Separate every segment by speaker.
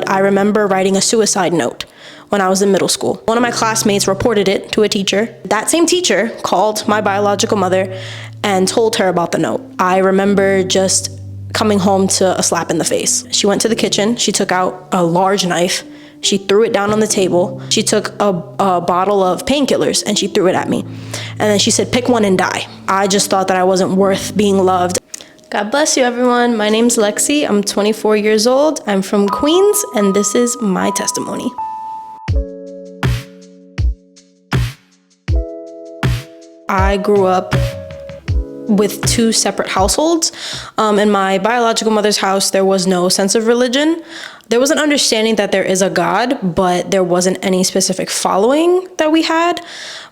Speaker 1: I remember writing a suicide note when I was in middle school. One of my classmates reported it to a teacher. That same teacher called my biological mother and told her about the note. I remember just coming home to a slap in the face. She went to the kitchen, she took out a large knife, she threw it down on the table, she took a bottle of painkillers and she threw it at me. And then she said, pick one and die. I just thought that I wasn't worth being loved. God bless you, everyone. My name's Lexi. I'm 24 years old. I'm from Queens, and this is my testimony. I grew up with two separate households. In my biological mother's house, there was no sense of religion. There was an understanding that there is a God, but there wasn't any specific following that we had.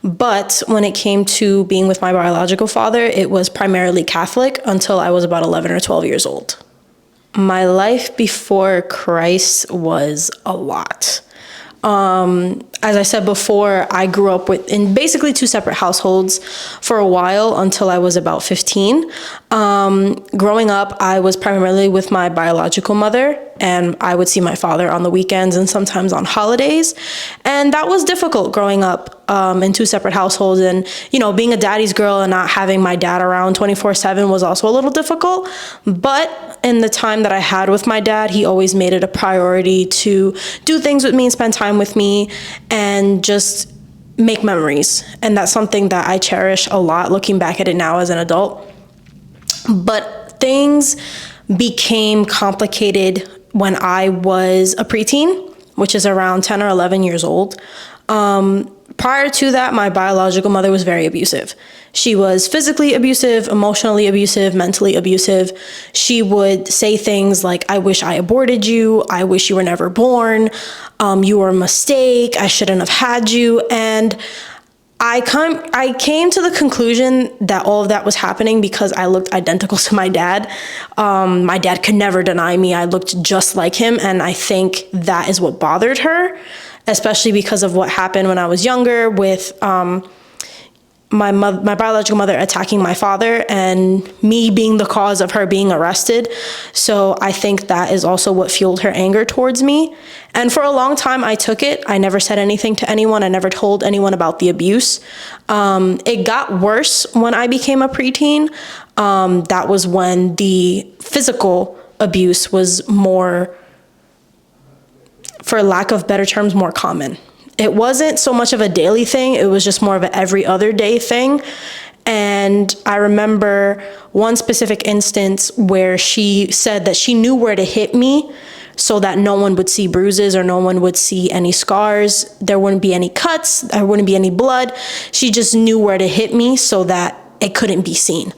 Speaker 1: But when it came to being with my biological father, it was primarily Catholic until I was about 11 or 12 years old. My life before Christ was a lot. As I said before, I grew up in basically two separate households for a while until I was about 15. Growing up, I was primarily with my biological mother, and I would see my father on the weekends and sometimes on holidays. And that was difficult growing up in two separate households. And, you know, being a daddy's girl and not having my dad around 24/7 was also a little difficult. But in the time that I had with my dad, he always made it a priority to do things with me and spend time with me and just make memories. And that's something that I cherish a lot looking back at it now as an adult. But things became complicated when I was a preteen, which is around 10 or 11 years old. Prior to that, my biological mother was very abusive. She was physically abusive, emotionally abusive, mentally abusive. She would say things like, I wish I aborted you. I wish you were never born. You were a mistake. I shouldn't have had you. And I came to the conclusion that all of that was happening because I looked identical to my dad. My dad could never deny me. I looked just like him. And I think that is what bothered her, especially because of what happened when I was younger with my biological mother attacking my father and me being the cause of her being arrested. So I think that is also what fueled her anger towards me. And for a long time, I took it. I never said anything to anyone. I never told anyone about the abuse. It got worse when I became a preteen. That was when the physical abuse was more, for lack of better terms, more common. It wasn't so much of a daily thing. It was just more of an every other day thing. And I remember one specific instance where she said that she knew where to hit me so that no one would see bruises or no one would see any scars. There wouldn't be any cuts. There wouldn't be any blood. She just knew where to hit me so that it couldn't be seen.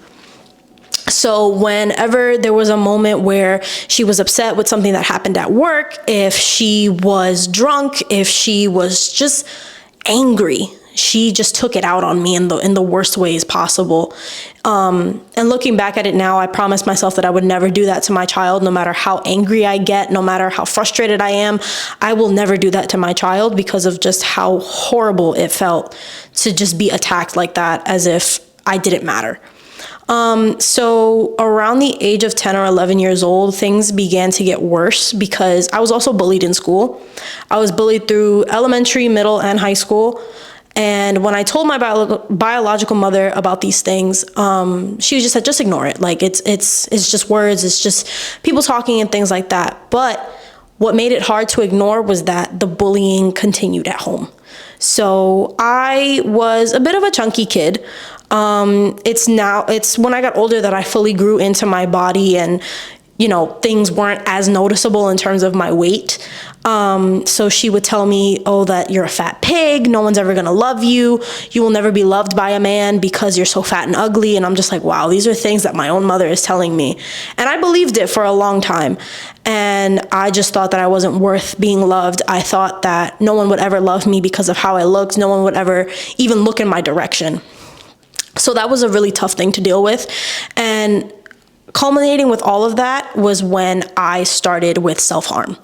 Speaker 1: So whenever there was a moment where she was upset with something that happened at work, if she was drunk, if she was just angry, she just took it out on me in the worst ways possible. And looking back at it now, I promised myself that I would never do that to my child. No matter how angry I get, no matter how frustrated I am, I will never do that to my child because of just how horrible it felt to just be attacked like that as if I didn't matter. So around the age of 10 or 11 years old, things began to get worse because I was also bullied in school. I was bullied through elementary, middle, and high school. And when I told my biological mother about these things, she just said, just ignore it. Like it's just words. It's just people talking and things like that. But what made it hard to ignore was that the bullying continued at home. So I was a bit of a chunky kid. It's when I got older that I fully grew into my body and, you know, things weren't as noticeable in terms of my weight. So she would tell me, oh, that you're a fat pig. No one's ever going to love you. You will never be loved by a man because you're so fat and ugly. And I'm just like, wow, these are things that my own mother is telling me. And I believed it for a long time. And I just thought that I wasn't worth being loved. I thought that no one would ever love me because of how I looked. No one would ever even look in my direction. So that was a really tough thing to deal with. And culminating with all of that was when I started with self-harm.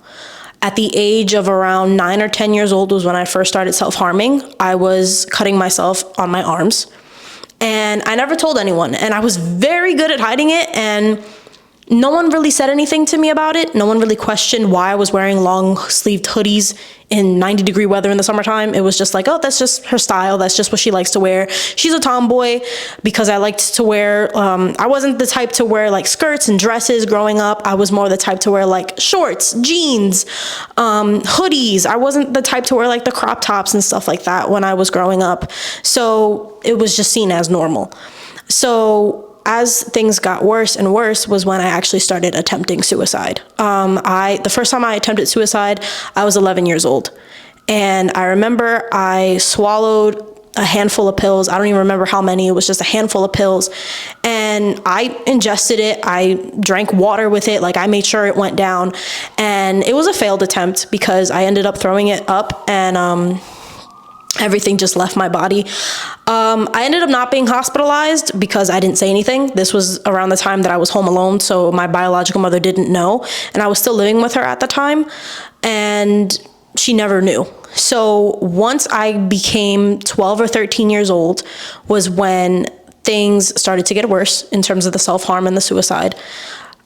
Speaker 1: At the age of around 9 or 10 years old was when I first started self-harming. I was cutting myself on my arms. And I never told anyone. And I was very good at hiding it. And No one really said anything to me about it. No one really questioned why I was wearing long sleeved hoodies in 90-degree weather in the summertime. It was just like, oh, that's just her style. That's just what she likes to wear. She's a tomboy, because I liked to wear, I wasn't the type to wear like skirts and dresses growing up. I was more the type to wear like shorts, jeans, hoodies. I wasn't the type to wear like the crop tops and stuff like that when I was growing up. So it was just seen as normal. So as things got worse and worse was when I actually started attempting suicide. The first time I attempted suicide, I was 11 years old. And I remember I swallowed a handful of pills. I don't even remember how many. It was just a handful of pills. And I ingested it. I drank water with it. Like, I made sure it went down. And it was a failed attempt because I ended up throwing it up, and everything just left my body. I ended up not being hospitalized because I didn't say anything. This was around the time that I was home alone, so my biological mother didn't know, and I was still living with her at the time, and she never knew. So once I became 12 or 13 years old was when things started to get worse in terms of the self-harm and the suicide.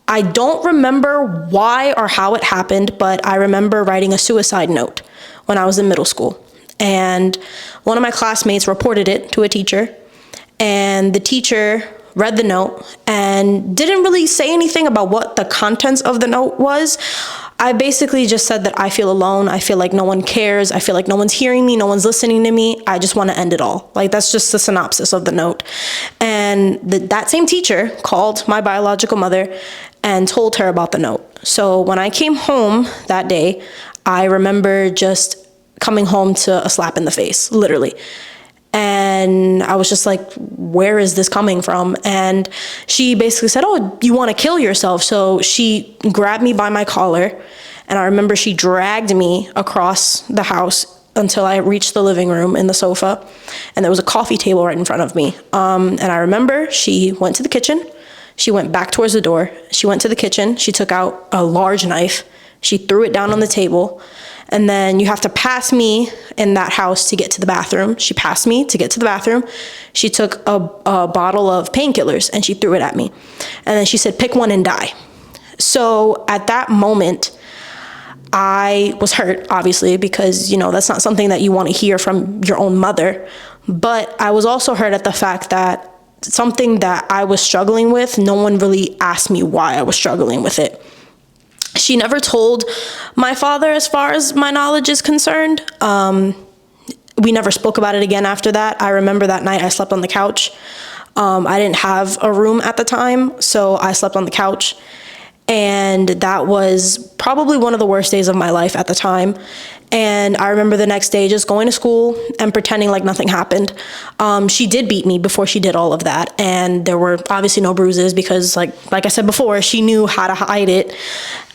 Speaker 1: I don't remember why or how it happened, but I remember writing a suicide note when I was in middle school. And one of my classmates reported it to a teacher, and the teacher read the note and didn't really say anything about what the contents of the note was. I basically just said that I feel alone. I feel like no one cares. I feel like no one's hearing me. No one's listening to me. I just want to end it all. Like, that's just the synopsis of the note. And that same teacher called my biological mother and told her about the note. So when I came home that day, I remember just coming home to a slap in the face, literally. And I was just like, where is this coming from? And she basically said, oh, you want to kill yourself? So she grabbed me by my collar, and I remember she dragged me across the house until I reached the living room in the sofa, and there was a coffee table right in front of me. And I remember she went to the kitchen. She went back towards the door. She went to the kitchen. She took out a large knife. She threw it down on the table. And then you have to pass me in that house to get to the bathroom. She passed me to get to the bathroom. She took a bottle of painkillers and she threw it at me. And then she said, pick one and die. So at that moment, I was hurt, obviously, because, that's not something that you want to hear from your own mother. But I was also hurt at the fact that something that I was struggling with, no one really asked me why I was struggling with it. She never told my father, as far as my knowledge is concerned. We never spoke about it again after that. I remember that night I slept on the couch. I didn't have a room at the time, so I slept on the couch. And that was probably one of the worst days of my life at the time. And I remember the next day just going to school and pretending like nothing happened. She did beat me before she did all of that. And there were obviously no bruises because, like I said before, she knew how to hide it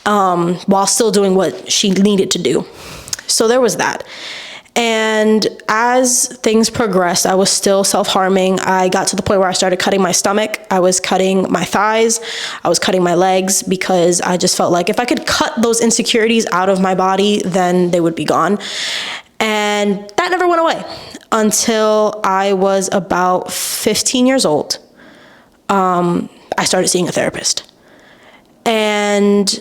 Speaker 1: while still doing what she needed to do. So there was that. And as things progressed, I was still self-harming. I got to the point where I started cutting my stomach. I was cutting my thighs. I was cutting my legs because I just felt like if I could cut those insecurities out of my body, then they would be gone. And that never went away until I was about 15 years old. I started seeing a therapist. And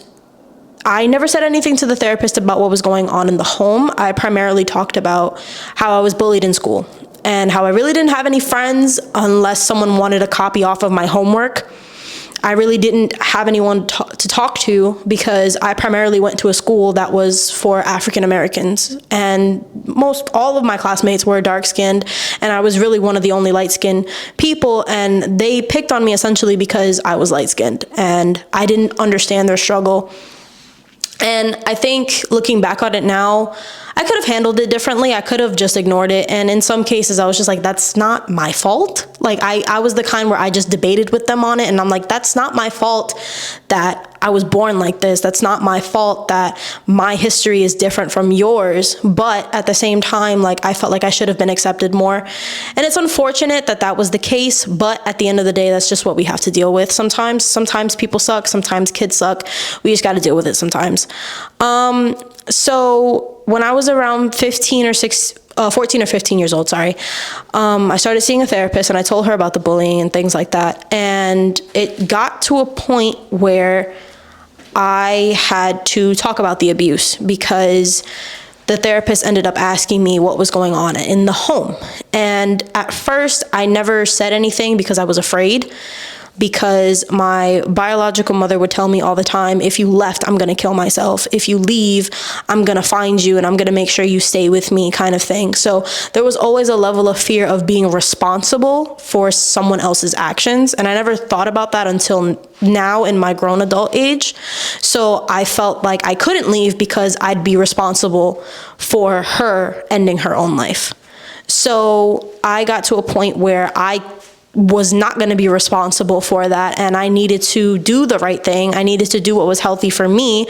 Speaker 1: I never said anything to the therapist about what was going on in the home. I primarily talked about how I was bullied in school and how I really didn't have any friends unless someone wanted a copy off of my homework. I really didn't have anyone to talk to because I primarily went to a school that was for African Americans, and all of my classmates were dark-skinned, and I was really one of the only light-skinned people, and they picked on me essentially because I was light-skinned, and I didn't understand their struggle. And I think looking back on it now, I could have handled it differently. I could have just ignored it. And in some cases, I was just like, that's not my fault. Like, I was the kind where I just debated with them on it. And I'm like, that's not my fault that I was born like this. That's not my fault that my history is different from yours. But at the same time, like, I felt like I should have been accepted more. And it's unfortunate that that was the case. But at the end of the day, that's just what we have to deal with sometimes. Sometimes people suck. Sometimes kids suck. We just got to deal with it sometimes. So when I was around 15 or 14 or 15 years old, sorry. I started seeing a therapist, and I told her about the bullying and things like that. And it got to a point where I had to talk about the abuse, because the therapist ended up asking me what was going on in the home. And at first, I never said anything because I was afraid, because my biological mother would tell me all the time, if you left, I'm gonna kill myself. If you leave, I'm gonna find you and I'm gonna make sure you stay with me, kind of thing. So there was always a level of fear of being responsible for someone else's actions. And I never thought about that until now in my grown adult age. So I felt like I couldn't leave because I'd be responsible for her ending her own life. So I got to a point where I was not going to be responsible for that, and I needed to do the right thing. I needed to do what was healthy for me,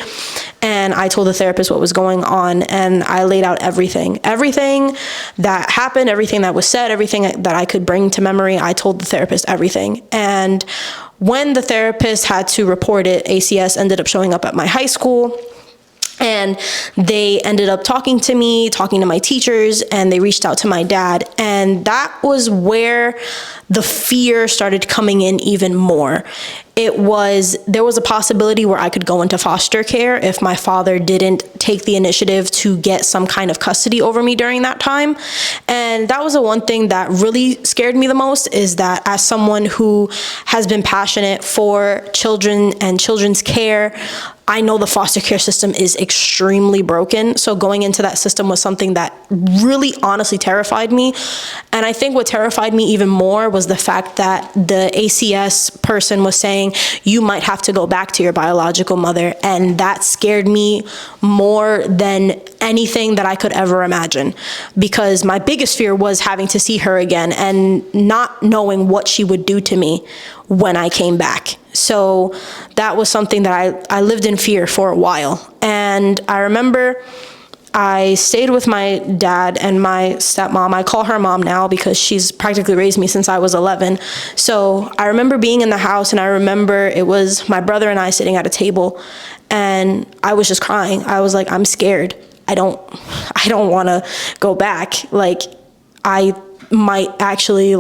Speaker 1: and I told the therapist what was going on, and I laid out everything that happened, everything that was said, everything that I could bring to memory. I told the therapist everything. And when the therapist had to report it, ACS ended up showing up at my high school. And they ended up talking to me, talking to my teachers, and they reached out to my dad. And that was where the fear started coming in even more. There was a possibility where I could go into foster care if my father didn't take the initiative to get some kind of custody over me during that time. And that was the one thing that really scared me the most, is that as someone who has been passionate for children and children's care, I know the foster care system is extremely broken. So going into that system was something that really honestly terrified me. And I think what terrified me even more was the fact that the ACS person was saying, you might have to go back to your biological mother. And that scared me more than anything that I could ever imagine, because my biggest fear was having to see her again and not knowing what she would do to me when I came back. So that was something that I lived in fear for a while. And I remember I stayed with my dad and my stepmom. I call her mom now because she's practically raised me since I was 11. So I remember being in the house, and I remember it was my brother and I sitting at a table, and I was just crying. I was like, I'm scared. I don't want to go back. Like, I might actually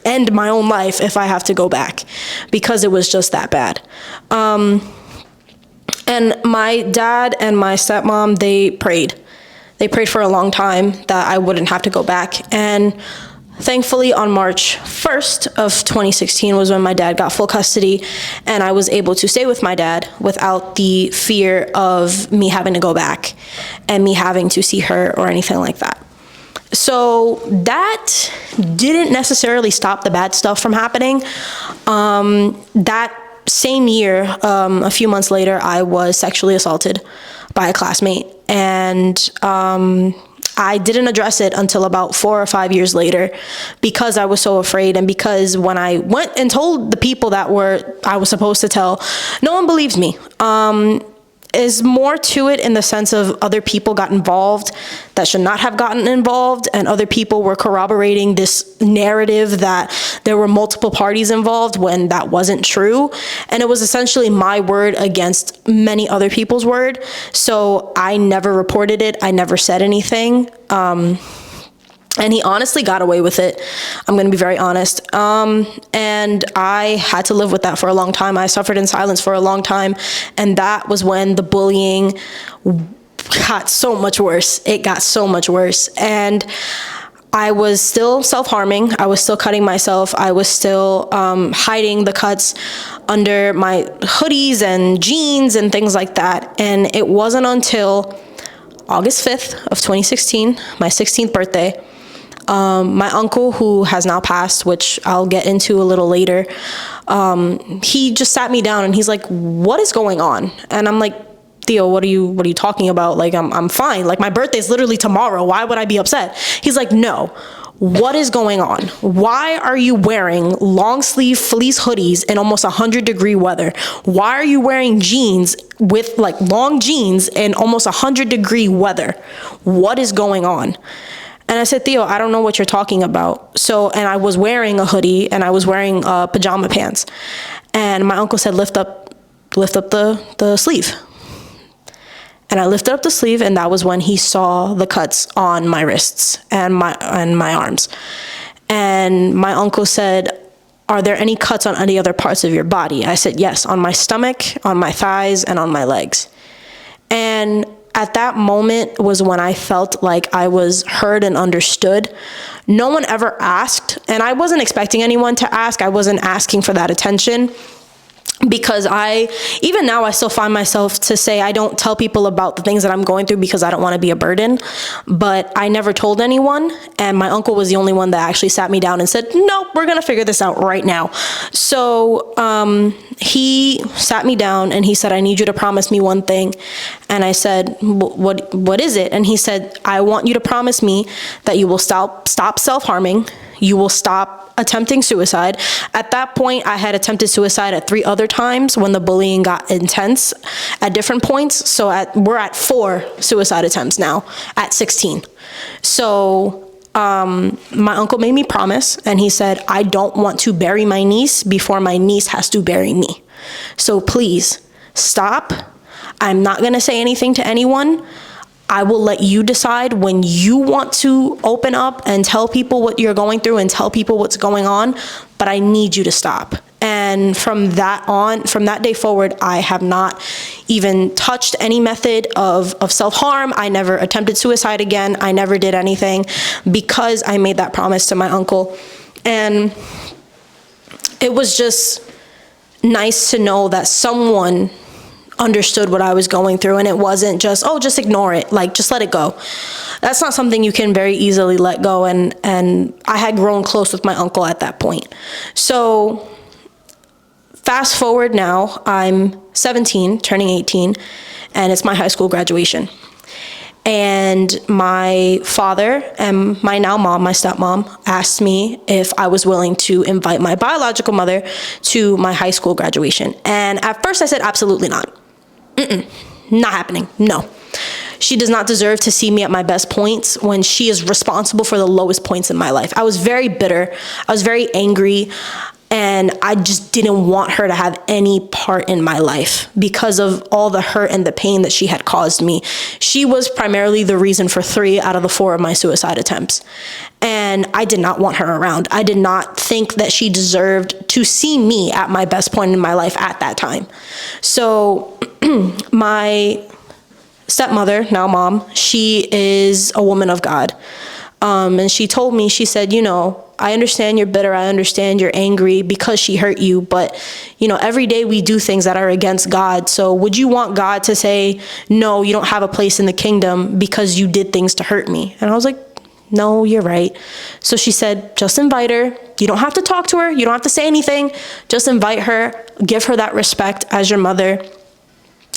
Speaker 1: end my own life if I have to go back, because it was just that bad. And my dad and my stepmom, they prayed. They prayed for a long time that I wouldn't have to go back. And thankfully, on March 1st of 2016 was when my dad got full custody, and I was able to stay with my dad without the fear of me having to go back and me having to see her or anything like that. So that didn't necessarily stop the bad stuff from happening. That same year, a few months later, I was sexually assaulted by a classmate. And I didn't address it until about 4 or 5 years later, because I was so afraid, and because when I went and told the people that I was supposed to tell, no one believed me. Is more to it in the sense of other people got involved that should not have gotten involved, and other people were corroborating this narrative that there were multiple parties involved when that wasn't true. And it was essentially my word against many other people's word. So I never reported it. I never said anything. And he honestly got away with it. I'm going to be very honest. And I had to live with that for a long time. I suffered in silence for a long time. And that was when the bullying got so much worse. It got so much worse. And I was still self-harming. I was still cutting myself. I was still hiding the cuts under my hoodies and jeans and things like that. And it wasn't until August 5th of 2016, my 16th birthday, my uncle, who has now passed, which I'll get into a little later, he just sat me down and he's like, what is going on? And I'm like, Theo, what are you talking about? Like, I'm fine. Like, my birthday's literally tomorrow. Why would I be upset? He's like, no. What is going on? Why are you wearing long sleeve fleece hoodies in almost 100-degree weather? Why are you wearing jeans with long jeans in almost 100-degree weather? What is going on? And I said, Theo, I don't know what you're talking about. And I was wearing a hoodie and I was wearing pajama pants. And my uncle said, lift up the sleeve. And And I lifted up the sleeve, and that was when he saw the cuts on my wrists and my arms. And my uncle said, "Are there any cuts on any other parts of your body?" I said, "Yes, on my stomach, on my thighs, and on my legs." And at that moment was when I felt like I was heard and understood. No one ever asked, and I wasn't expecting anyone to ask. I wasn't asking for that attention, because even now I still find myself to say I don't tell people about the things that I'm going through because I don't want to be a burden. But I never told anyone, and my uncle was the only one that actually sat me down and said, "No, we're gonna figure this out right now." So he sat me down and he said, "I need you to promise me one thing." And I said, what is it?" And he said, "I want you to promise me that you will stop self-harming, you will stop attempting suicide." At that point, I had attempted suicide at 3 other times when the bullying got intense at different points. So we're at 4 suicide attempts now at 16. So my uncle made me promise, and he said, "I don't want to bury my niece before my niece has to bury me. So please stop. I'm not going to say anything to anyone. I will let you decide when you want to open up and tell people what you're going through and tell people what's going on, but I need you to stop." And from that day forward, I have not even touched any method of self-harm. I never attempted suicide again. I never did anything, because I made that promise to my uncle. And it was just nice to know that someone understood what I was going through, and it wasn't just, "Oh, just ignore it, like just let it go." That's not something you can very easily let go, and I had grown close with my uncle at that point. So fast forward now, I'm 17, turning 18, and it's my high school graduation. And my father and my now mom, my stepmom, asked me if I was willing to invite my biological mother to my high school graduation. And at first I said, absolutely not. Not happening. No. She does not deserve to see me at my best points when she is responsible for the lowest points in my life. I was very bitter. I was very angry. And I just didn't want her to have any part in my life because of all the hurt and the pain that she had caused me. She was primarily the reason for 3 out of the 4 of my suicide attempts. And I did not want her around. I did not think that she deserved to see me at my best point in my life at that time. So my stepmother, now mom, she is a woman of God. And she told me, she said, I understand you're bitter. I understand you're angry because she hurt you. But, every day we do things that are against God. So would you want God to say, no, you don't have a place in the kingdom because you did things to hurt me? And I was like, no, you're right. So she said, just invite her. You don't have to talk to her. You don't have to say anything. Just invite her. Give her that respect as your mother.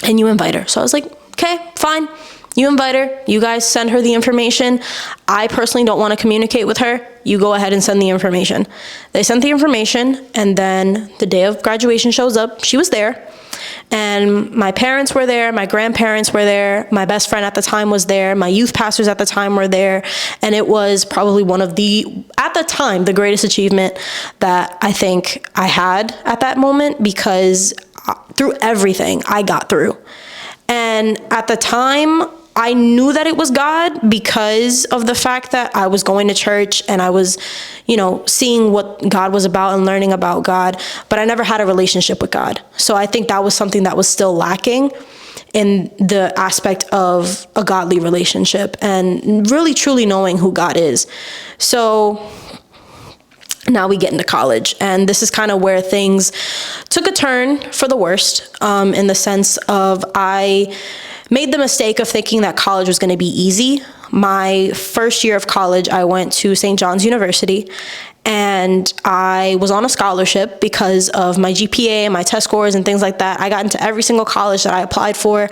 Speaker 1: And you invite her. So I was like, okay, fine. You invite her, you guys send her the information. I personally don't want to communicate with her. You go ahead and send the information. They sent the information, and then the day of graduation shows up. She was there, and my parents were there, my grandparents were there, my best friend at the time was there, my youth pastors at the time were there, and it was probably one of at the time, the greatest achievement that I think I had at that moment, because through everything I got through. And at the time, I knew that it was God because of the fact that I was going to church and I was, seeing what God was about and learning about God, but I never had a relationship with God. So I think that was something that was still lacking in the aspect of a godly relationship and really truly knowing who God is. So now we get into college, and this is kind of where things took a turn for the worst, in the sense of I made the mistake of thinking that college was going to be easy. My first year of college, I went to St. John's University, and I was on a scholarship because of my GPA and my test scores and things like that. I got into every single college that I applied for,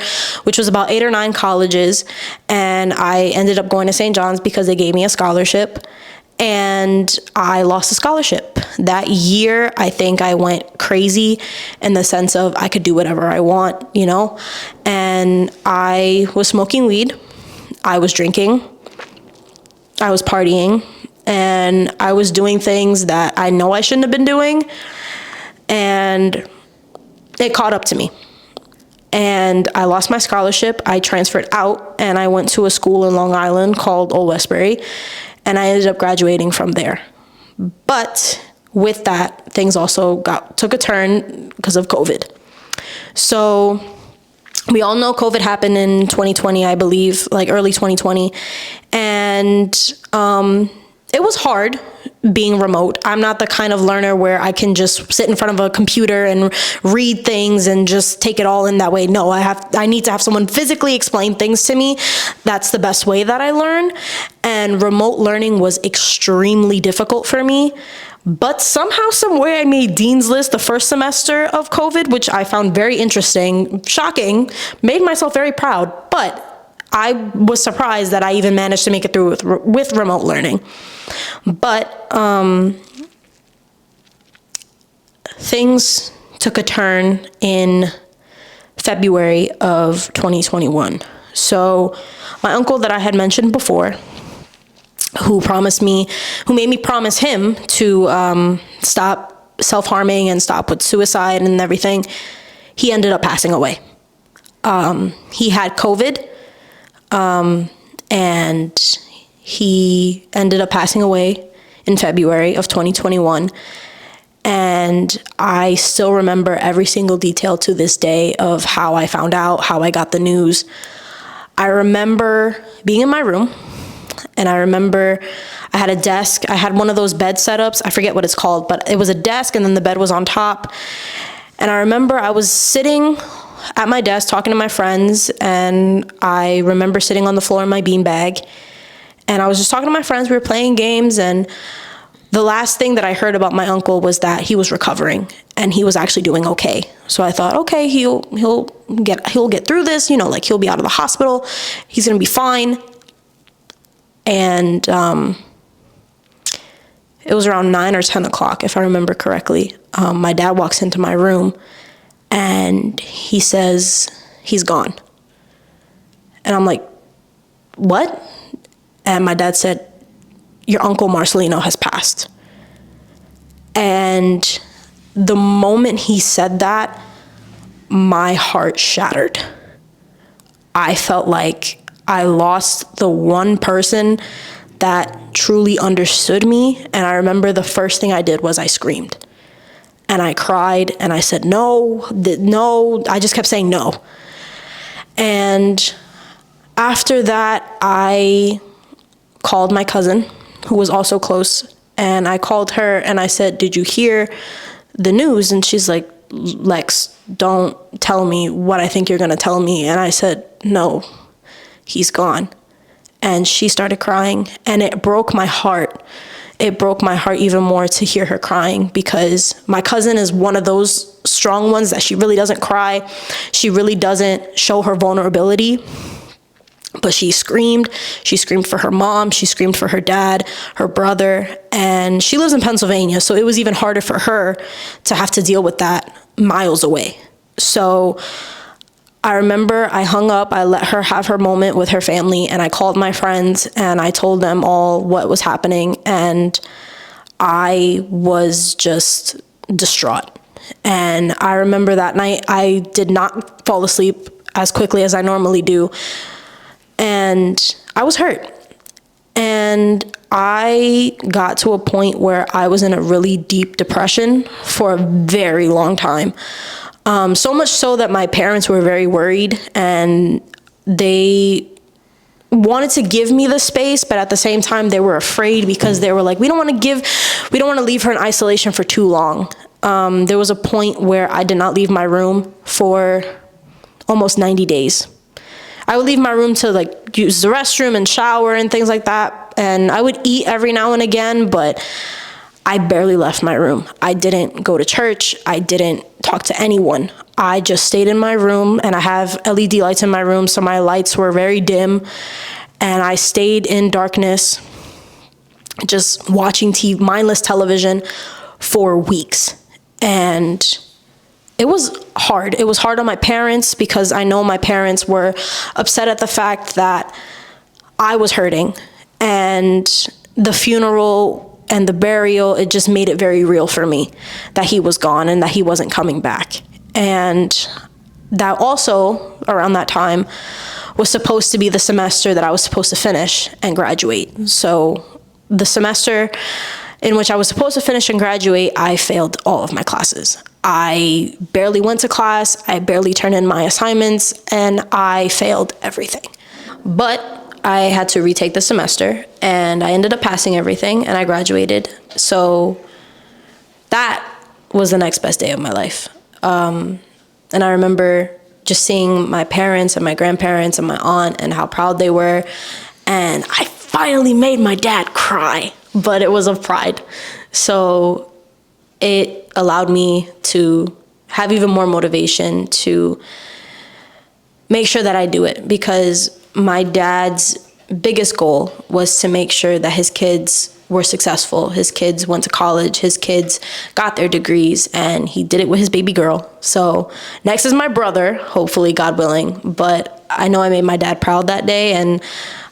Speaker 1: which was about 8 or 9 colleges, and I ended up going to St. John's because they gave me a scholarship. And I lost the scholarship. That year, I think I went crazy in the sense of I could do whatever I want, And I was smoking weed, I was drinking, I was partying, and I was doing things that I know I shouldn't have been doing. And it caught up to me. and I lost my scholarship. I transferred out and I went to a school in Long Island called Old Westbury, and I ended up graduating from there. But with that, things also took a turn because of COVID. So we all know COVID happened in 2020, I believe, like early 2020. And it was hard being remote. I'm not the kind of learner where I can just sit in front of a computer and read things and just take it all in that way. No, I need to have someone physically explain things to me. That's the best way that I learn. And remote learning was extremely difficult for me. But somehow, some way, I made Dean's List the first semester of COVID, which I found very interesting, shocking, made myself very proud. But I was surprised that I even managed to make it through with remote learning. But things took a turn in February of 2021. So my uncle that I had mentioned before, who made me promise him to stop self-harming and stop with suicide and everything, he ended up passing away. He had COVID, and he ended up passing away in February of 2021. And I still remember every single detail to this day of how I found out, how I got the news. I remember being in my room, and I remember I had a desk. I had one of those bed setups. I forget what it's called, but it was a desk and then the bed was on top. And I remember I was sitting at my desk talking to my friends, and I remember sitting on the floor in my beanbag, and I was just talking to my friends. We were playing games, and the last thing that I heard about my uncle was that he was recovering and he was actually doing okay. So I thought, okay, he'll get through this, like he'll be out of the hospital. He's going to be fine. And it was around 9 or 10 o'clock, if I remember correctly. My dad walks into my room and he says, he's gone. And I'm like, what? And my dad said, your uncle Marcelino has passed. And the moment he said that, my heart shattered. I felt like I lost the one person that truly understood me. And I remember the first thing I did was I screamed. And I cried and I said, no. I just kept saying no. And after that, I called my cousin, who was also close, and I called her and I said, did you hear the news? And she's like, Lex, don't tell me what I think you're gonna tell me. And I said, no, he's gone. And she started crying, and it broke my heart. It broke my heart even more to hear her crying, because my cousin is one of those strong ones that she really doesn't cry. She really doesn't show her vulnerability. But she screamed for her mom, she screamed for her dad, her brother, and she lives in Pennsylvania, so it was even harder for her to have to deal with that miles away. So I remember I hung up, I let her have her moment with her family, and I called my friends and I told them all what was happening, and I was just distraught. And I remember that night I did not fall asleep as quickly as I normally do. And I was hurt. And I got to a point where I was in a really deep depression for a very long time. So much so that my parents were very worried, and they wanted to give me the space, but at the same time they were afraid, because they were like, we don't want to leave her in isolation for too long. There was a point where I did not leave my room for almost 90 days. I would leave my room to use the restroom and shower and things like that. And I would eat every now and again, but I barely left my room. I didn't go to church. I didn't talk to anyone. I just stayed in my room, and I have LED lights in my room, so my lights were very dim. And I stayed in darkness, just watching mindless television for weeks. And it was hard. It was hard on my parents, because I know my parents were upset at the fact that I was hurting. And the funeral and the burial, it just made it very real for me that he was gone and that he wasn't coming back. And that also, around that time, was supposed to be the semester that I was supposed to finish and graduate. So the semester in which I was supposed to finish and graduate, I failed all of my classes. I barely went to class, I barely turned in my assignments, and I failed everything. But I had to retake the semester, and I ended up passing everything, and I graduated. So that was the next best day of my life. And I remember just seeing my parents and my grandparents and my aunt and how proud they were. And I finally made my dad cry, but it was of pride. So it allowed me to have even more motivation to make sure that I do it, because my dad's biggest goal was to make sure that his kids were successful. His kids went to college, his kids got their degrees, and he did it with his baby girl. So next is my brother, hopefully, God willing. But I know I made my dad proud that day, and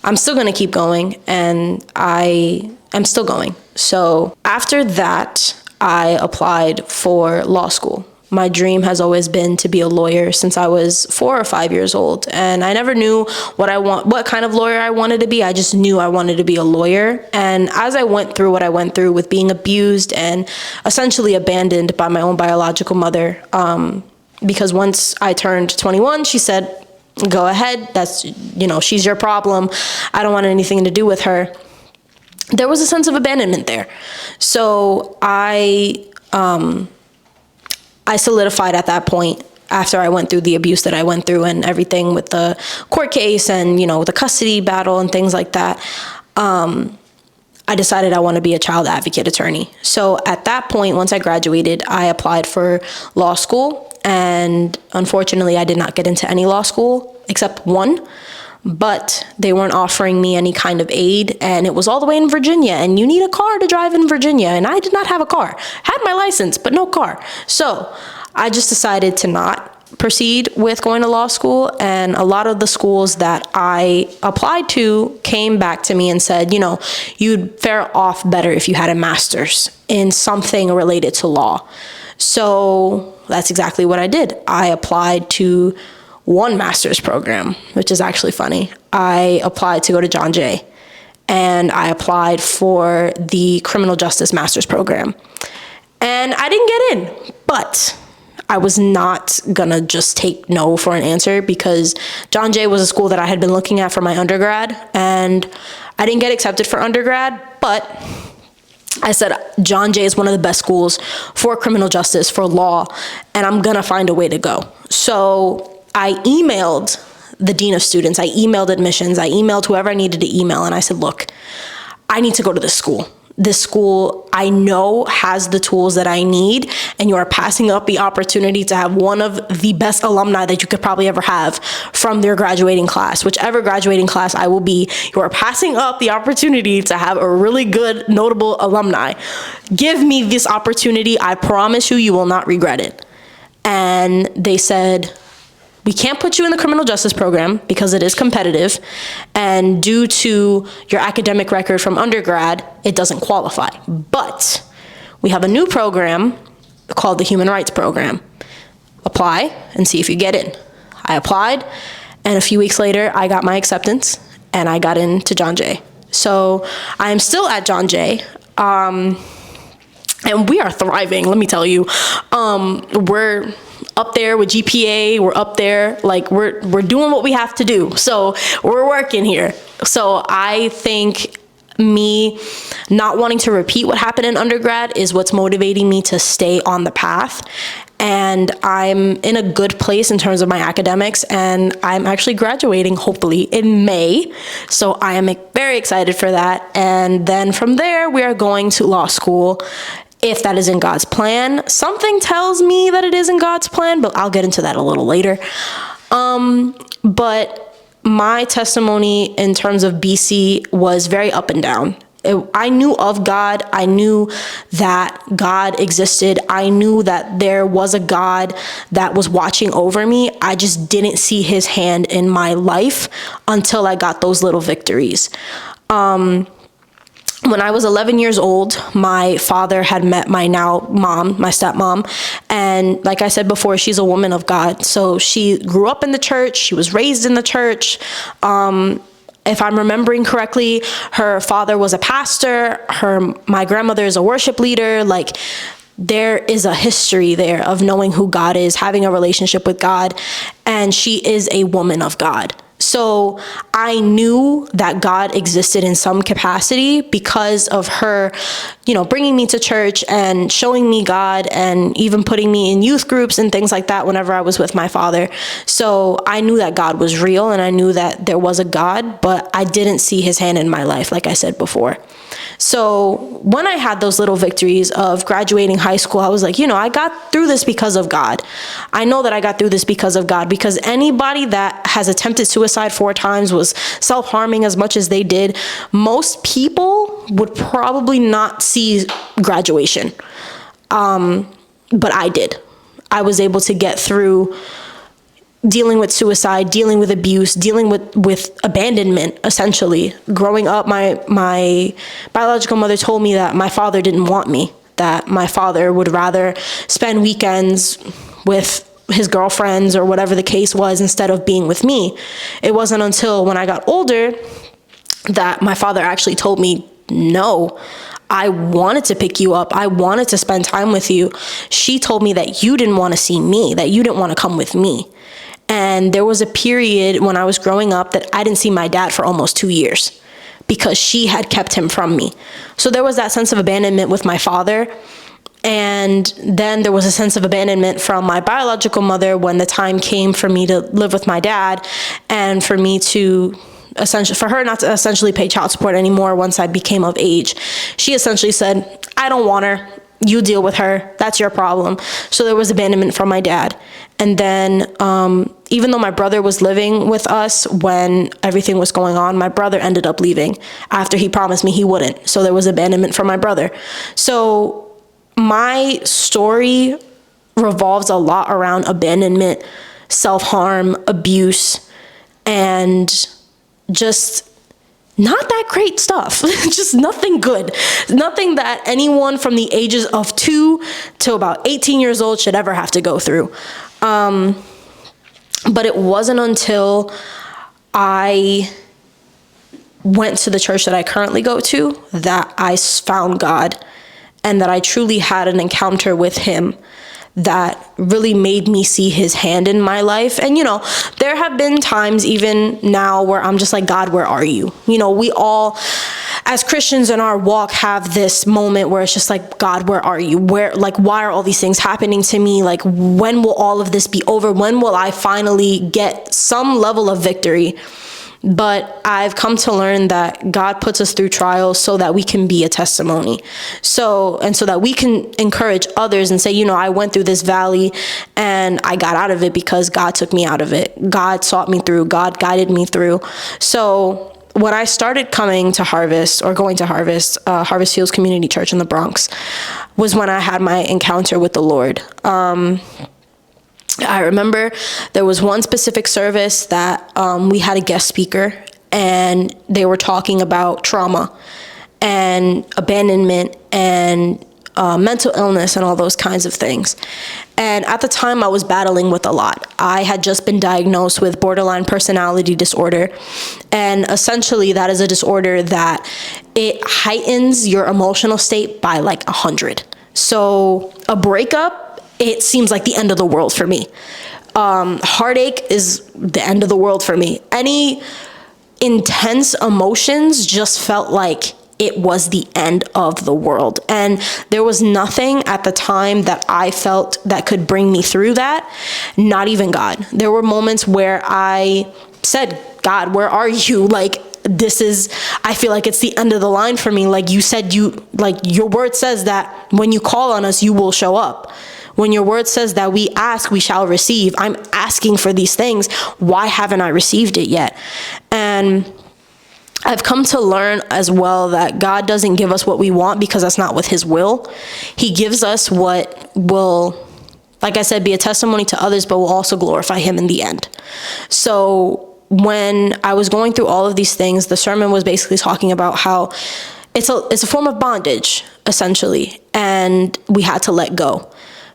Speaker 1: I'm still gonna keep going, and I am still going. So after that, I applied for law school. My dream has always been to be a lawyer since I was 4 or 5 years old. And I never knew what kind of lawyer I wanted to be. I just knew I wanted to be a lawyer. And as I went through what I went through with being abused and essentially abandoned by my own biological mother, because once I turned 21, she said, go ahead, she's your problem. I don't want anything to do with her. There was a sense of abandonment there. So I solidified at that point, after I went through the abuse that I went through and everything with the court case and, the custody battle and things like that. I decided I want to be a child advocate attorney. So at that point, once I graduated, I applied for law school. And unfortunately, I did not get into any law school except one. But they weren't offering me any kind of aid, and it was all the way in Virginia, and you need a car to drive in Virginia, and I did not have a car. Had my license, but no car. So I just decided to not proceed with going to law school, and a lot of the schools that I applied to came back to me and said, you'd fare off better if you had a master's in something related to law. So that's exactly what I did. I applied to one master's program, which is actually funny. I applied to go to John Jay, and I applied for the criminal justice master's program. And I didn't get in, but I was not gonna just take no for an answer, because John Jay was a school that I had been looking at for my undergrad, and I didn't get accepted for undergrad, but I said, John Jay is one of the best schools for criminal justice, for law, and I'm gonna find a way to go. So I emailed the dean of students, I emailed admissions, I emailed whoever I needed to email, and I said, look, I need to go to this school. This school I know has the tools that I need, and you are passing up the opportunity to have one of the best alumni that you could probably ever have from their graduating class. Whichever graduating class I will be, you are passing up the opportunity to have a really good, notable alumni. Give me this opportunity. I promise you, you will not regret it. And they said, we can't put you in the criminal justice program because it is competitive, and due to your academic record from undergrad, it doesn't qualify. But we have a new program called the Human Rights Program. Apply and see if you get in. I applied, and a few weeks later, I got my acceptance, and I got into John Jay. So I am still at John Jay. And we are thriving, let me tell you. We're up there with GPA, we're up there, we're doing what we have to do. So we're working here. So I think me not wanting to repeat what happened in undergrad is what's motivating me to stay on the path. And I'm in a good place in terms of my academics, and I'm actually graduating hopefully in May. So I am very excited for that. And then from there, we are going to law school, if that is in God's plan. Something tells me that it is in God's plan, but I'll get into that a little later. But my testimony in terms of BC was very up and down. I knew of God. I knew that God existed. I knew that there was a God that was watching over me. I just didn't see his hand in my life until I got those little victories. when I was 11 years old, my father had met my now mom, my stepmom. And like I said before, she's a woman of God. So she grew up in the church. She was raised in the church. If I'm remembering correctly, her father was a pastor. My grandmother is a worship leader. Like, there is a history there of knowing who God is, having a relationship with God. And she is a woman of God. So I knew that God existed in some capacity because of her, bringing me to church and showing me God, and even putting me in youth groups and things like that whenever I was with my father. So I knew that God was real, and I knew that there was a God, but I didn't see his hand in my life, like I said before. So when I had those little victories of graduating high school, I was like, I got through this because of God. I know that I got through this because of God, because anybody that has attempted suicide 4 times, was self-harming as much as they did, most people would probably not see graduation. But I did. I was able to get through dealing with suicide, dealing with abuse, dealing with abandonment, essentially. Growing up, my biological mother told me that my father didn't want me, that my father would rather spend weekends with his girlfriends or whatever the case was instead of being with me. It wasn't until when I got older that my father actually told me, no, I wanted to pick you up. I wanted to spend time with you. She told me that you didn't want to see me, that you didn't want to come with me. And there was a period when I was growing up that I didn't see my dad for almost 2 years because she had kept him from me. So there was that sense of abandonment with my father. And then there was a sense of abandonment from my biological mother when the time came for me to live with my dad, and for me to for her not to essentially pay child support anymore once I became of age. She essentially said, I don't want her. You deal with her. That's your problem. So there was abandonment from my dad. And then even though my brother was living with us when everything was going on, my brother ended up leaving after he promised me he wouldn't. So there was abandonment from my brother. So my story revolves a lot around abandonment, self-harm, abuse, and just not that great stuff. Just nothing good. Nothing that anyone from the ages of 2 to about 18 years old should ever have to go through. But it wasn't until I went to the church that I currently go to that I found God, and that I truly had an encounter with him that really made me see his hand in my life. And, there have been times even now where I'm just like, God, where are you? We all, as Christians in our walk, have this moment where it's just like, God, where are you? Why are all these things happening to me? Like, when will all of this be over? When will I finally get some level of victory? But I've come to learn that God puts us through trials so that we can be a testimony. So that we can encourage others and say, I went through this valley and I got out of it because God took me out of it. God sought me through. God guided me through. So when I started going to Harvest Fields Community Church in the Bronx, was when I had my encounter with the Lord. I remember there was one specific service that we had a guest speaker, and they were talking about trauma and abandonment and mental illness and all those kinds of things. And at the time, I was battling with a lot. I had just been diagnosed with borderline personality disorder. And essentially, that is a disorder that it heightens your emotional state by like 100. So a breakup, it seems like the end of the world for me. Heartache is the end of the world for me. Any intense emotions just felt like it was the end of the world. And there was nothing at the time that I felt that could bring me through that, not even God. There were moments where I said, God, where are you? Like, I feel like it's the end of the line for me. Like you said, your word says that when you call on us, you will show up. When your word says that we ask, we shall receive. I'm asking for these things. Why haven't I received it yet? And I've come to learn as well that God doesn't give us what we want because that's not with his will. He gives us what will, like I said, be a testimony to others, but will also glorify him in the end. So when I was going through all of these things, the sermon was basically talking about how it's a form of bondage, essentially. And we had to let go.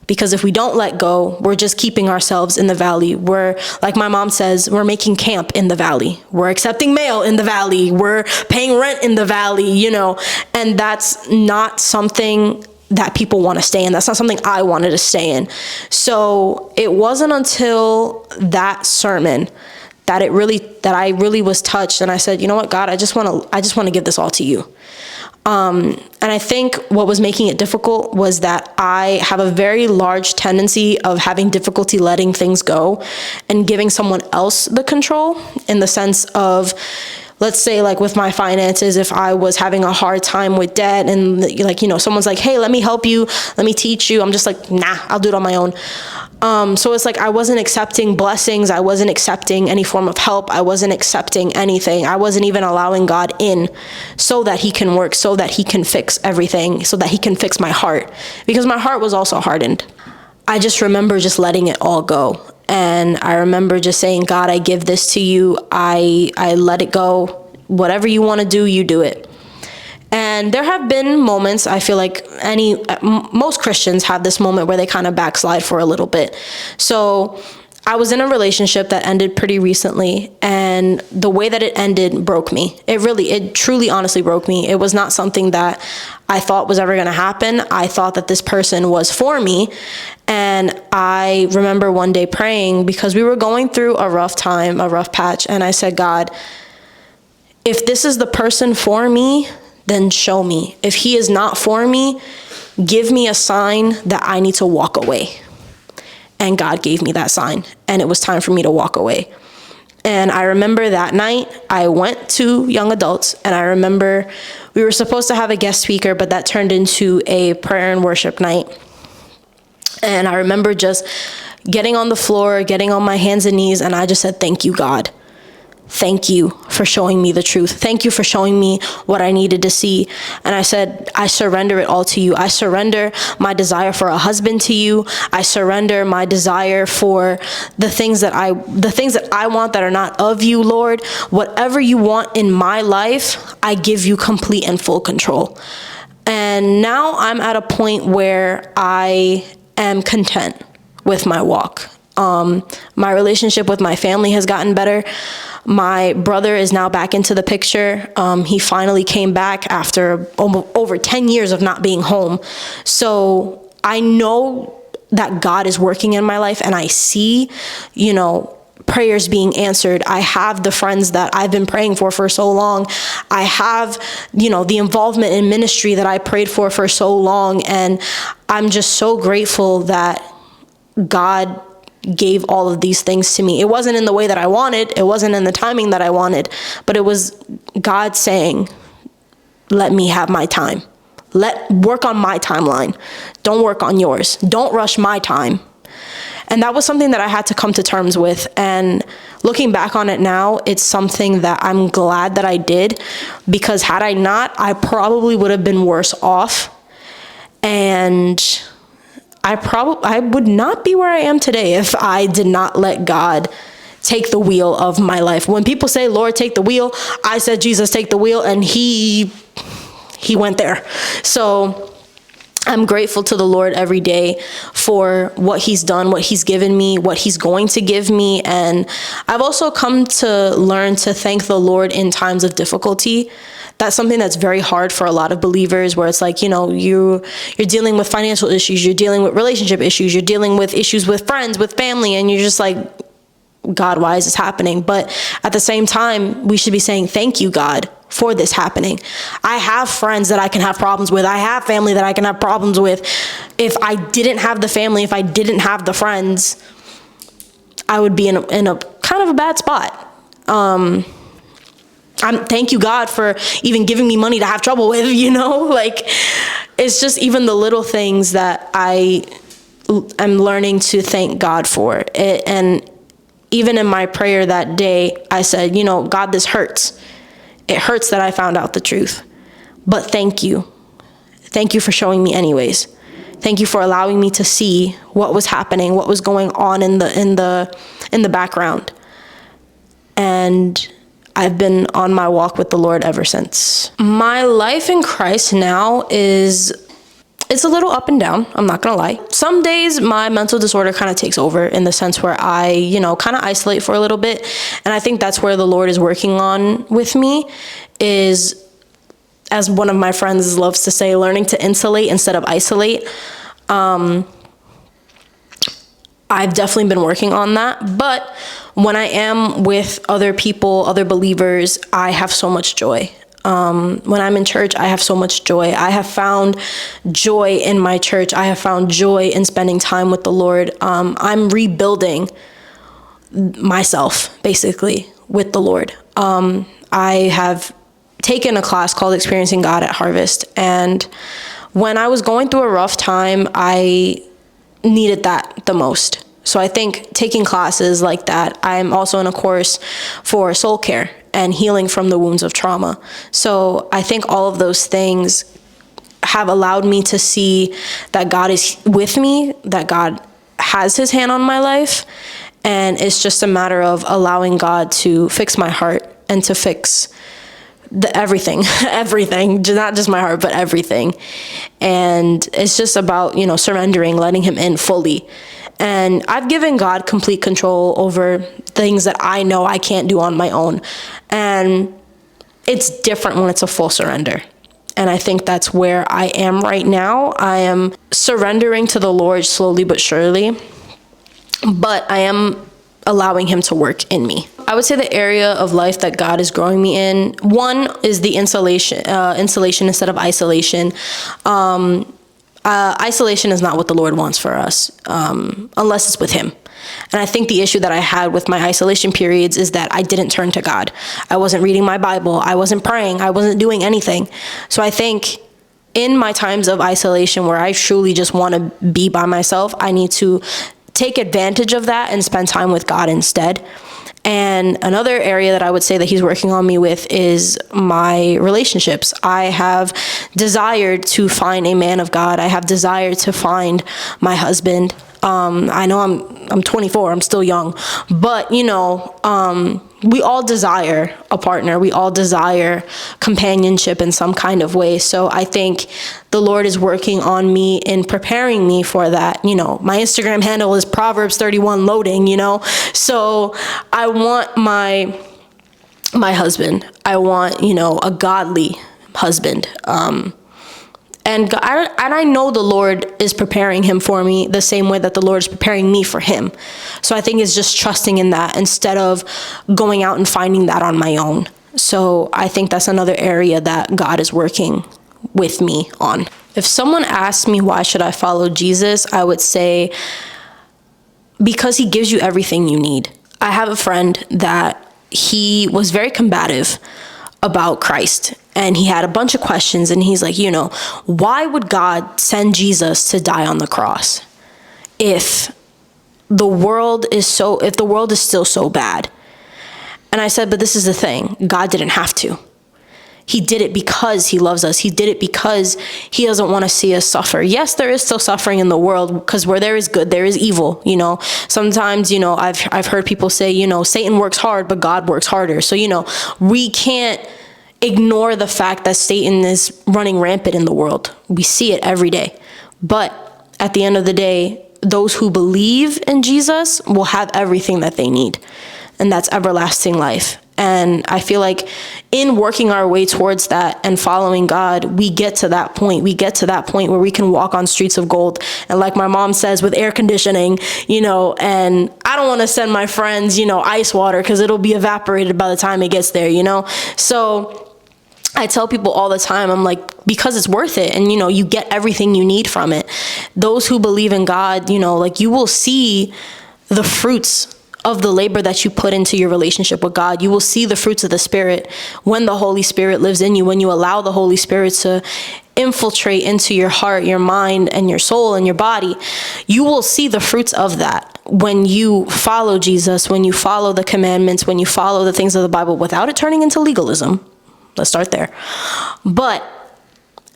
Speaker 1: Because if we don't let go, we're just keeping ourselves in the valley. We're, like my mom says, we're making camp in the valley. We're accepting mail in the valley. We're paying rent in the valley, you know, and that's not something that people want to stay in. That's not something I wanted to stay in. So it wasn't until that sermon that I really was touched, and I said, you know what, God, I just want to give this all to you. And I think what was making it difficult was that I have a very large tendency of having difficulty letting things go and giving someone else the control, in the sense of, let's say, like with my finances, if I was having a hard time with debt and, like, you know, someone's like, hey, let me help you, let me teach you. I'm just like, nah, I'll do it on my own. So it's like I wasn't accepting blessings. I wasn't accepting any form of help. I wasn't accepting anything. I wasn't even allowing God in so that he can work, so that he can fix everything, so that he can fix my heart, because my heart was also hardened. I just remember just letting it all go. And I remember just saying, God, I give this to you. I let it go. Whatever you want to do, you do it. And there have been moments, I feel like most Christians have this moment where they kind of backslide for a little bit. So I was in a relationship that ended pretty recently, and the way that it ended broke me. It truly, honestly broke me. It was not something that I thought was ever going to happen. I thought that this person was for me. And I remember one day praying, because we were going through a rough time, a rough patch. And I said, God, if this is the person for me, then show me. If he is not for me, give me a sign that I need to walk away. And God gave me that sign, and it was time for me to walk away. And I remember that night I went to young adults, and I remember we were supposed to have a guest speaker, but that turned into a prayer and worship night. And I remember just getting on the floor, getting on my hands and knees, and I just said, thank you, God. Thank you for showing me the truth. Thank you for showing me what I needed to see. And I said, I surrender it all to you. I surrender my desire for a husband to you. I surrender my desire for the things that I want that are not of you, Lord. Whatever you want in my life, I give you complete and full control. And now I'm at a point where I am content with my walk. My relationship with my family has gotten better. My brother is now back into the picture. He finally came back after over 10 years of not being home. So I know that God is working in my life, and I see, you know, prayers being answered. I have the friends that I've been praying for so long. I have, you know, the involvement in ministry that I prayed for so long. And I'm just so grateful that God gave all of these things to me. It wasn't in the way that I wanted. It wasn't in the timing that I wanted, but it was God saying, let me have my time. Work on my timeline. Don't work on yours. Don't rush my time. And that was something that I had to come to terms with. And looking back on it now, it's something that I'm glad that I did, because had I not, I probably would have been worse off. And I would not be where I am today if I did not let God take the wheel of my life. When people say, Lord, take the wheel, I said, Jesus, take the wheel, and he went there. So I'm grateful to the Lord every day for what he's done, what he's given me, what he's going to give me. And I've also come to learn to thank the Lord in times of difficulty. That's something that's very hard for a lot of believers, where it's like, you know, you're dealing with financial issues, you're dealing with relationship issues, you're dealing with issues with friends, with family, and you're just like, God, why is this happening? But at the same time, we should be saying, thank you, God, for this happening. I have friends that I can have problems with. I have family that I can have problems with. If I didn't have the family, if I didn't have the friends, I would be in a kind of a bad spot. Thank you, God, for even giving me money to have trouble with, you know, like, it's just even the little things that I am learning to thank God for it. And even in my prayer that day, I said, you know, God, this hurts. It hurts that I found out the truth, but thank you. Thank you for showing me anyways. Thank you for allowing me to see what was happening, what was going on in the background. And I've been on my walk with the Lord ever since. My life in Christ now it's a little up and down, I'm not gonna lie. Some days my mental disorder kind of takes over in the sense where I, kind of isolate for a little bit. And I think that's where the Lord is working on with me, is, as one of my friends loves to say, learning to insulate instead of isolate. I've definitely been working on that. But when I am with other people, other believers, I have so much joy. When I'm in church, I have so much joy. I have found joy in my church. I have found joy in spending time with the Lord. I'm rebuilding myself, basically, with the Lord. I have taken a class called Experiencing God at Harvest. And when I was going through a rough time, I needed that the most. So I think taking classes like that, I'm also in a course for soul care and healing from the wounds of trauma. So I think all of those things have allowed me to see that God is with me, that God has his hand on my life. And it's just a matter of allowing God to fix my heart and to fix everything, not just my heart, but everything. And it's just about, surrendering, letting him in fully. And I've given God complete control over things that I know I can't do on my own. And it's different when it's a full surrender. And I think that's where I am right now. I am surrendering to the Lord slowly but surely, but I am allowing him to work in me. I would say the area of life that God is growing me in, one is the insulation instead of isolation. Isolation is not what the Lord wants for us, unless it's with him. And I think the issue that I had with my isolation periods is that I didn't turn to God. I wasn't reading my Bible. I wasn't praying. I wasn't doing anything. So I think in my times of isolation where I truly just want to be by myself, I need to take advantage of that and spend time with God instead. And another area that I would say that he's working on me with is my relationships. I have desired to find a man of God. I have desired to find my husband. I know I'm 24, I'm still young, but we all desire a partner. We all desire companionship in some kind of way. So I think the Lord is working on me in preparing me for that. My Instagram handle is Proverbs 31 loading, so I want my husband. I want, a godly husband. And I know the Lord is preparing him for me the same way that the Lord is preparing me for him. So I think it's just trusting in that instead of going out and finding that on my own. So I think that's another area that God is working with me on. If someone asked me why should I follow Jesus, I would say because he gives you everything you need. I have a friend that he was very combative about Christ. And he had a bunch of questions, and he's like, why would God send Jesus to die on the cross if the world is still so bad? And I said, but this is the thing. God didn't have to. He did it because he loves us. He did it because he doesn't want to see us suffer. Yes, there is still suffering in the world, because where there is good, there is evil. Sometimes, I've heard people say, Satan works hard, but God works harder. So, we can't ignore the fact that Satan is running rampant in the world. We see it every day. But at the end of the day, those who believe in Jesus will have everything that they need. And that's everlasting life. And I feel like in working our way towards that and following God, we get to that point. We get to that point where we can walk on streets of gold. And like my mom says, with air conditioning, and I don't want to send my friends, ice water, because it'll be evaporated by the time it gets there, So I tell people all the time, I'm like, because it's worth it. And, you get everything you need from it. Those who believe in God, you will see the fruits of the labor that you put into your relationship with God. You will see the fruits of the Spirit when the Holy Spirit lives in you, when you allow the Holy Spirit to infiltrate into your heart, your mind, and your soul and your body. You will see the fruits of that when you follow Jesus, when you follow the commandments, when you follow the things of the Bible without it turning into legalism. Let's start there. But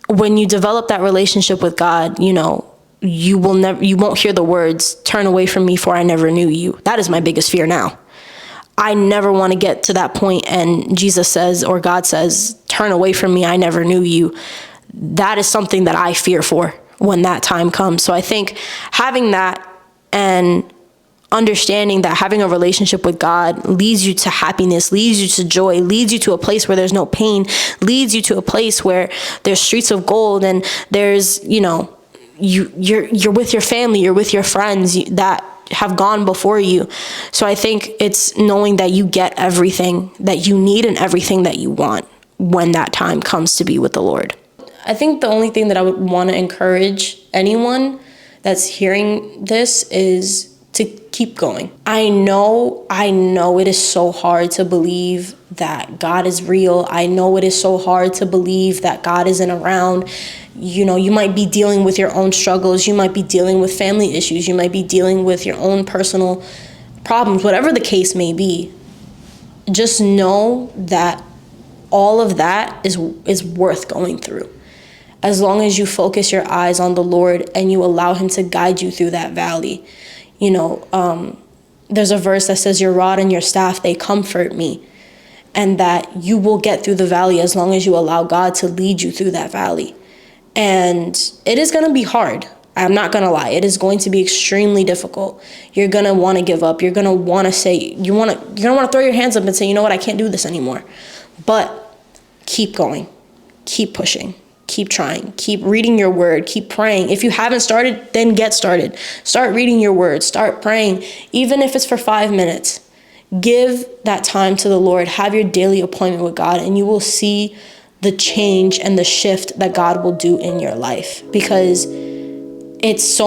Speaker 1: when you develop that relationship with God, you won't hear the words, "Turn away from me, for I never knew you." That is my biggest fear now. I never want to get to that point and Jesus says, or God says, turn away from me, I never knew you. That is something that I fear for when that time comes. So I think having that and understanding that having a relationship with God leads you to happiness, leads you to joy, leads you to a place where there's no pain, leads you to a place where there's streets of gold and there's, you're with your family, you're with your friends that have gone before you. So I think it's knowing that you get everything that you need and everything that you want when that time comes to be with the Lord. I think the only thing that I would want to encourage anyone that's hearing this is to keep going. I know it is so hard to believe that God is real. I know it is so hard to believe that God isn't around. You might be dealing with your own struggles. You might be dealing with family issues. You might be dealing with your own personal problems, whatever the case may be. Just know that all of that is worth going through. As long as you focus your eyes on the Lord and you allow him to guide you through that valley. There's a verse that says, your rod and your staff, they comfort me. And that you will get through the valley as long as you allow God to lead you through that valley. And it is going to be hard. I'm not going to lie. It is going to be extremely difficult. You're going to want to give up. You're going to want to say, you're going to want to throw your hands up and say, you know what, I can't do this anymore. But keep going. Keep pushing. Keep trying. Keep reading your word. Keep praying. If you haven't started, then get started. Start reading your word. Start praying. Even if it's for 5 minutes. Give that time to the Lord. Have your daily appointment with God, and you will see the change and the shift that God will do in your life, because it's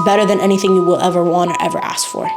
Speaker 1: better than anything you will ever want or ever ask for.